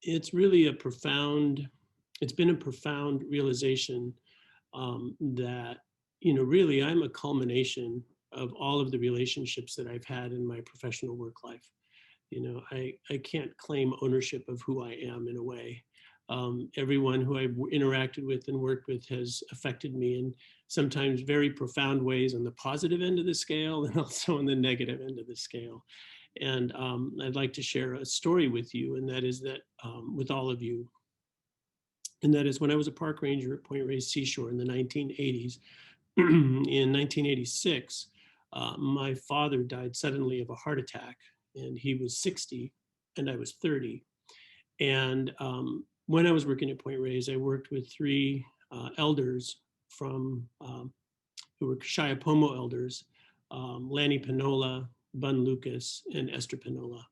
it's really it's been a profound realization that, really I'm a culmination of all of the relationships that I've had in my professional work life. I can't claim ownership of who I am in a way. Everyone who I've interacted with and worked with has affected me in sometimes very profound ways on the positive end of the scale and also on the negative end of the scale. And I'd like to share a story with you, and that is that with all of you. And that is when I was a park ranger at Point Reyes Seashore in the 1980s. In 1986, my father died suddenly of a heart attack, and he was 60 and I was 30. And when I was working at Point Reyes, I worked with three elders from who were Shiapomo elders, Lanny Pinola, Bun Lucas, and Esther Pinola.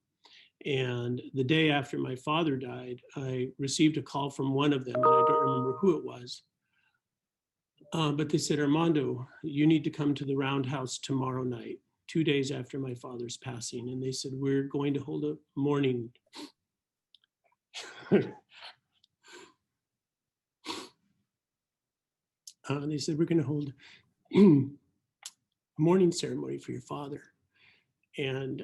And the day after my father died, I received a call from one of them, and I don't remember who it was. But they said, Armando, you need to come to the Roundhouse tomorrow night, 2 days after my father's passing. And they said, we're going to hold a mourning. They said, we're going to hold a mourning ceremony for your father. And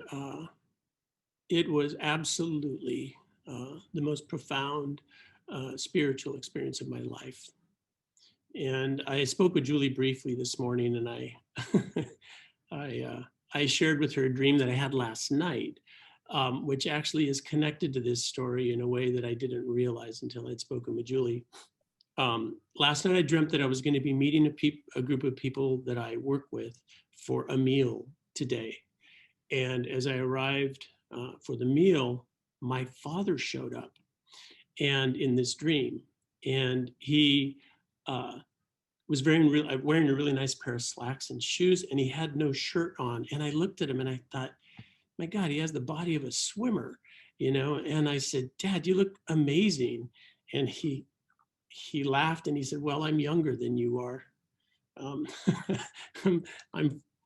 it was absolutely the most profound spiritual experience of my life. And I spoke with Julie briefly this morning, and I shared with her a dream that I had last night, which actually is connected to this story in a way that I didn't realize until I'd spoken with Julie. Last night I dreamt that I was going to be meeting a group of people that I work with for a meal today. And as I arrived for the meal, my father showed up, and in this dream, and he was wearing a really nice pair of slacks and shoes, and he had no shirt on. And I looked at him and I thought, my God, he has the body of a swimmer, you know? And I said, Dad, you look amazing. And he laughed and he said, well, I'm younger than you are. I'm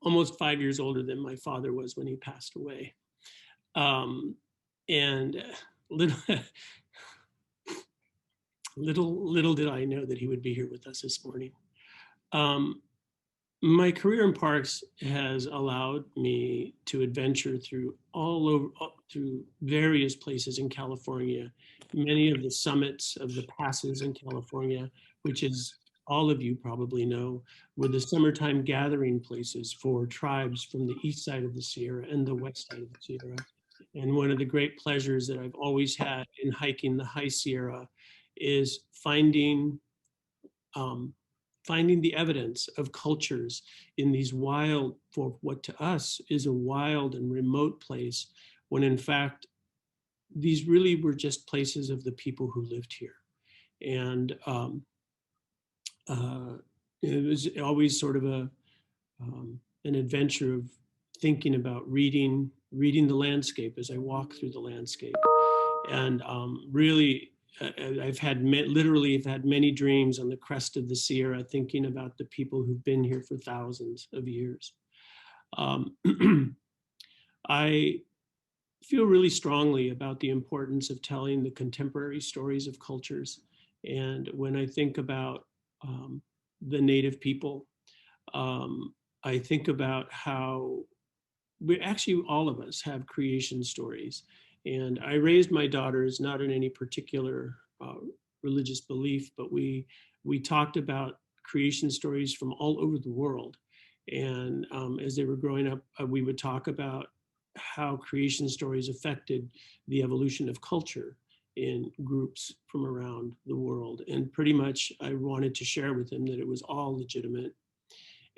almost 5 years older than my father was when he passed away. And little did I know that he would be here with us this morning. My career in parks has allowed me to adventure through through various places in California, many of the summits of the passes in California, which is, all of you probably know, were the summertime gathering places for tribes from the east side of the Sierra and the west side of the Sierra. And one of the great pleasures that I've always had in hiking the High Sierra is finding the evidence of cultures in these wild, for what to us is a wild and remote place, when in fact, these really were just places of the people who lived here. And it was always sort of an adventure of thinking about reading the landscape as I walk through the landscape. And really, I've had many dreams on the crest of the Sierra, thinking about the people who've been here for thousands of years. I feel really strongly about the importance of telling the contemporary stories of cultures. And when I think about the Native people, I think about how all of us have creation stories. And I raised my daughters not in any particular religious belief, but we talked about creation stories from all over the world. And as they were growing up, we would talk about how creation stories affected the evolution of culture in groups from around the world. And pretty much I wanted to share with them that it was all legitimate.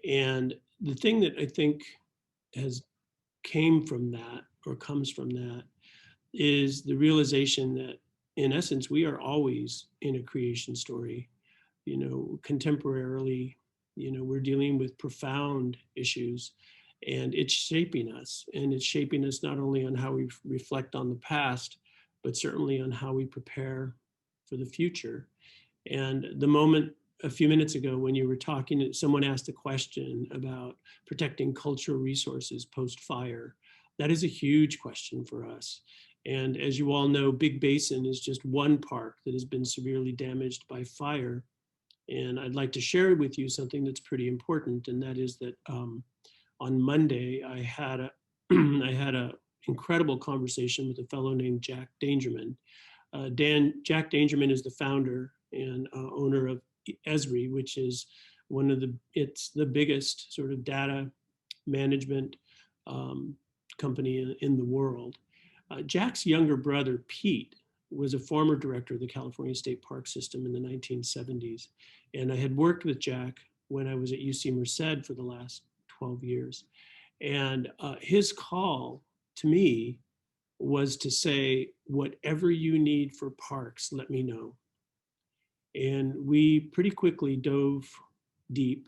And the thing that I think came from that, or comes from that, is the realization that in essence, we are always in a creation story. You know, contemporarily, you know, we're dealing with profound issues, and it's shaping us. And it's shaping us not only on how we reflect on the past, but certainly on how we prepare for the future. And the moment a few minutes ago when you were talking, someone asked a question about protecting cultural resources post-fire. That is a huge question for us. And as you all know, Big Basin is just one park that has been severely damaged by fire. And I'd like to share with you something that's pretty important, and that is that on Monday, I had a incredible conversation with a fellow named Jack Dangerman. Jack Dangerman is the founder and owner of Esri, which is it's the biggest sort of data management company in the world. Jack's younger brother, Pete, was a former director of the California State Park System in the 1970s. And I had worked with Jack when I was at UC Merced for the last 12 years. And his call to me was to say, whatever you need for parks, let me know. And we pretty quickly dove deep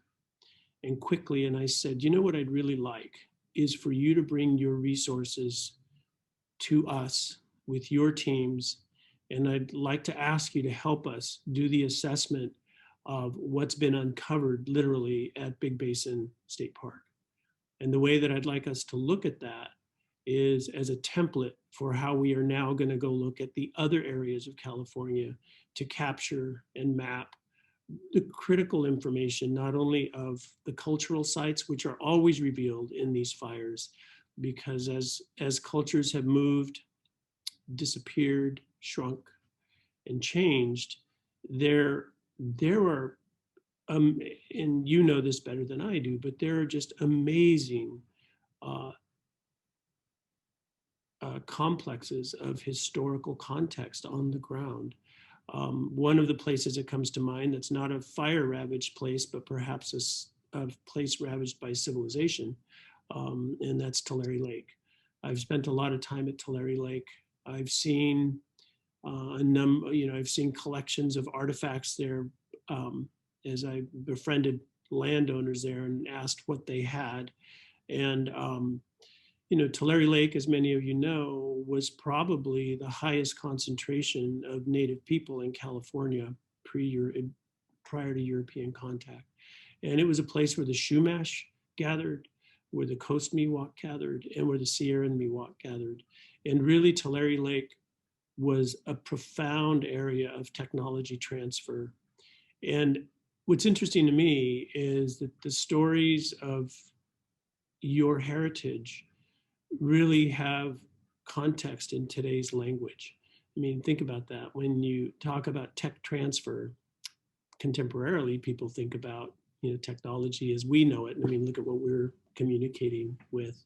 and quickly. And I said, you know what I'd really like is for you to bring your resources to us with your teams. And I'd like to ask you to help us do the assessment of what's been uncovered literally at Big Basin State Park. And the way that I'd like us to look at that is as a template for how we are now going to go look at the other areas of California to capture and map the critical information, not only of the cultural sites, which are always revealed in these fires, because as cultures have moved, disappeared, shrunk, and changed, there are, and you know this better than I do, but there are just amazing complexes of historical context on the ground. One of the places that comes to mind that's not a fire-ravaged place, but perhaps a place ravaged by civilization, and that's Tulare Lake. I've spent a lot of time at Tulare Lake. I've seen I've seen collections of artifacts there as I befriended landowners there and asked what they had. And Tulare Lake, as many of you know, was probably the highest concentration of Native people in California prior to European contact. And it was a place where the Chumash gathered, where the Coast Miwok gathered, and where the Sierra and Miwok gathered. And really, Tulare Lake was a profound area of technology transfer. And what's interesting to me is that the stories of your heritage really have context in today's language. I mean, think about that. When you talk about tech transfer, contemporarily, people think about technology as we know it. I mean, look at what we're communicating with.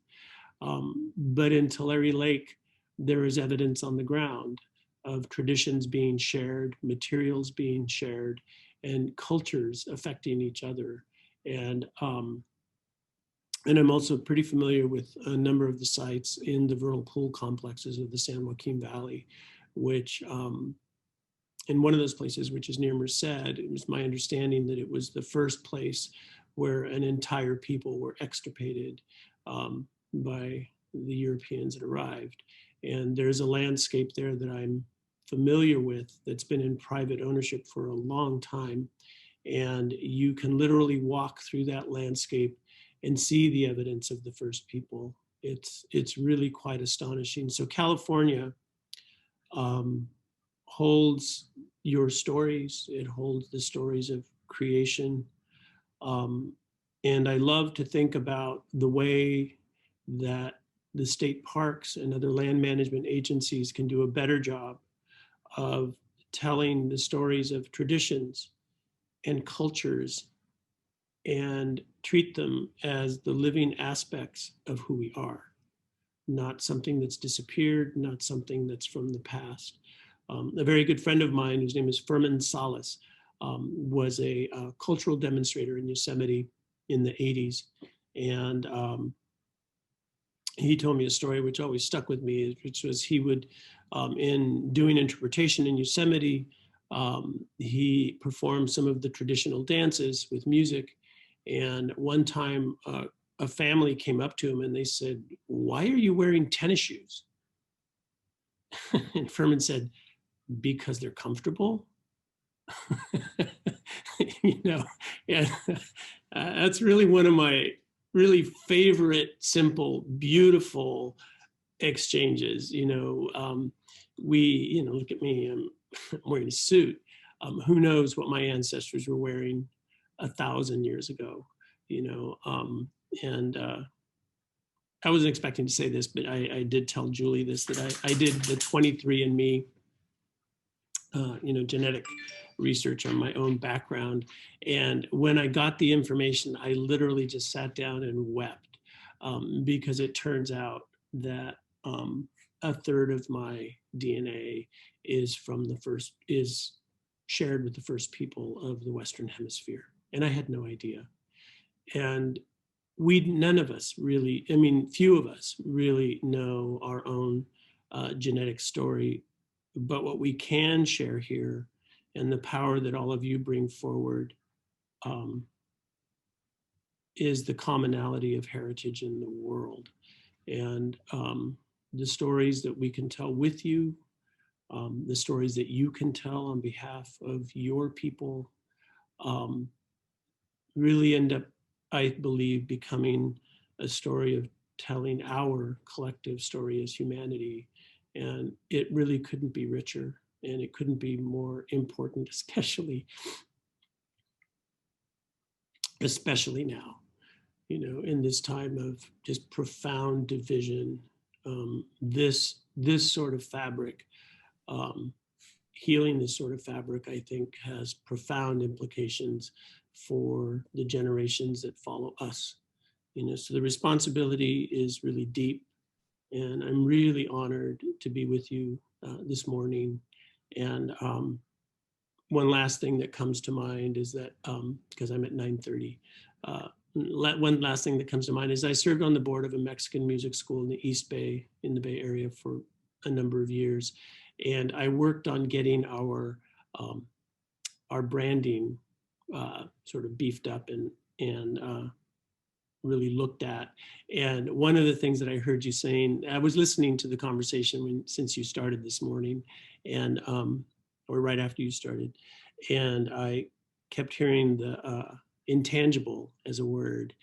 But in Tulare Lake, there is evidence on the ground of traditions being shared, materials being shared, and cultures affecting each other. And I'm also pretty familiar with a number of the sites in the vernal pool complexes of the San Joaquin Valley, which in one of those places, which is near Merced, it was my understanding that it was the first place where an entire people were extirpated by the Europeans that arrived. And there's a landscape there that I'm familiar with that's been in private ownership for a long time. And you can literally walk through that landscape and see the evidence of the first people. It's really quite astonishing. So California holds your stories. It holds the stories of creation. And I love to think about the way that the state parks and other land management agencies can do a better job of telling the stories of traditions and cultures and treat them as the living aspects of who we are, not something that's disappeared, not something that's from the past. A very good friend of mine, whose name is Furman Salas, was a cultural demonstrator in Yosemite in the 80s. And he told me a story which always stuck with me, which was he would, in doing interpretation in Yosemite, he performed some of the traditional dances with music. And one time a family came up to him and they said, "Why are you wearing tennis shoes?" And Furman said, "Because they're comfortable." And that's really one of my really favorite, simple, beautiful exchanges. Look at me, I'm wearing a suit. Who knows what my ancestors were wearing 1,000 years ago, and I wasn't expecting to say this, but I did tell Julie this, that I did the 23andMe, genetic research on my own background. And when I got the information, I literally just sat down and wept because it turns out that a third of my DNA is shared with the first people of the Western Hemisphere. And I had no idea. And none of us really, I mean, few of us really know our own genetic story, but what we can share here and the power that all of you bring forward is the commonality of heritage in the world. And the stories that we can tell with you, the stories that you can tell on behalf of your people really end up, I believe, becoming a story of telling our collective story as humanity. And it really couldn't be richer, and it couldn't be more important, especially now, you know, in this time of just profound division. This sort of fabric, healing this sort of fabric, I think, has profound implications for the generations that follow us. You know, so the responsibility is really deep, and I'm really honored to be with you this morning. And one last thing that comes to mind is that, because I'm at 9:30, one last thing that comes to mind is I served on the board of a Mexican music school in the East Bay, in the Bay Area, for a number of years. And I worked on getting our branding sort of beefed up and really looked at. And one of the things that I heard you saying, I was listening to the conversation since you started this morning, and or right after you started, and I kept hearing the intangible as a word.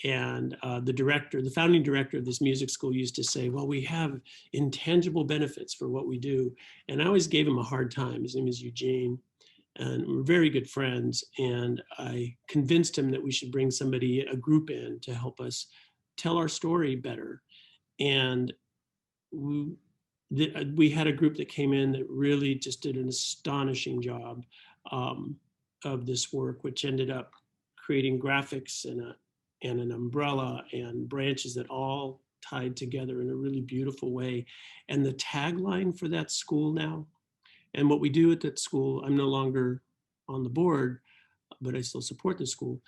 And the founding director of this music school used to say, well, we have intangible benefits for what we do. And I always gave him a hard time. His name is Eugene, and we're very good friends. And I convinced him that we should bring a group in to help us tell our story better. And we had a group that came in that really just did an astonishing job of this work, which ended up creating graphics and an umbrella and branches that all tied together in a really beautiful way. And the tagline for that school now, and what we do at that school, I'm no longer on the board, but I still support the school.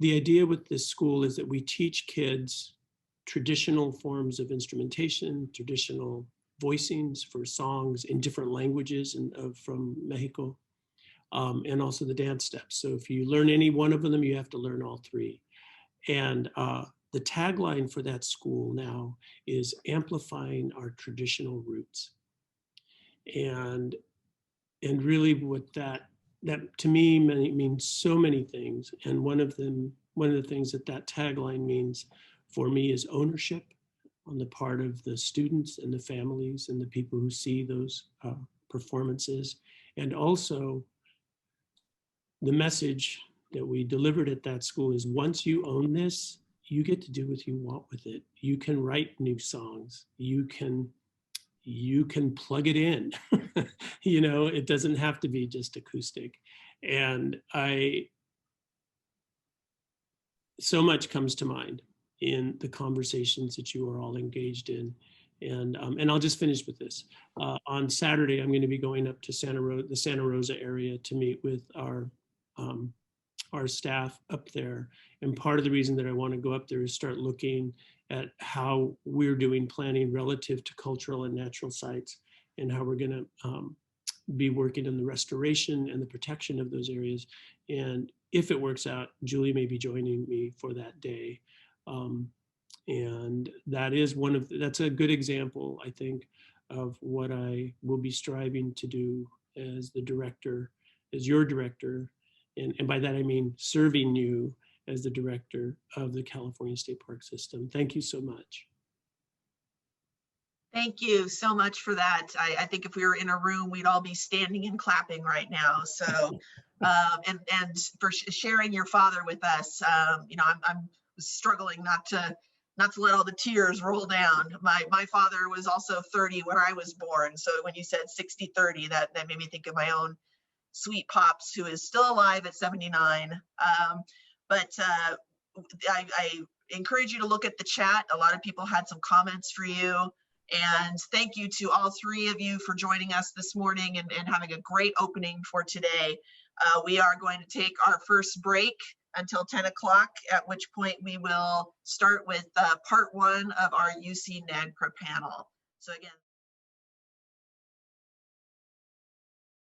The idea with this school is that we teach kids traditional forms of instrumentation, traditional voicings for songs in different languages from Mexico, and also the dance steps. So if you learn any one of them, you have to learn all three. And the tagline for that school now is amplifying our traditional roots. And really what that to me means so many things. And one of the things that tagline means for me is ownership on the part of the students and the families and the people who see those performances. And also the message that we delivered at that school is, once you own this, you get to do what you want with it. You can write new songs. You can plug it in. You know, it doesn't have to be just acoustic. And so much comes to mind in the conversations that you are all engaged in. And I'll just finish with this. On Saturday, I'm going to be going up to the Santa Rosa area to meet with our staff up there. And part of the reason that I want to go up there is start looking at how we're doing planning relative to cultural and natural sites, and how we're going to be working on the restoration and the protection of those areas. And if it works out, Julie may be joining me for that day. And that is that's a good example, I think, of what I will be striving to do as your director. And by that, I mean serving you as the director of the California State Park System. Thank you so much. Thank you so much for that. I think if we were in a room, we'd all be standing and clapping right now. So, and for sharing your father with us, you know, I'm struggling not to let all the tears roll down. My father was also 30 when I was born. So when you said 60-30, that made me think of my own sweet pops, who is still alive at 79. encourage you to look at the chat. A lot of people had some comments for you. And thank you to all three of you for joining us this morning and having a great opening for today. We are going to take our first break until 10 o'clock, at which point we will start with part one of our UC NAGPRA panel. So again,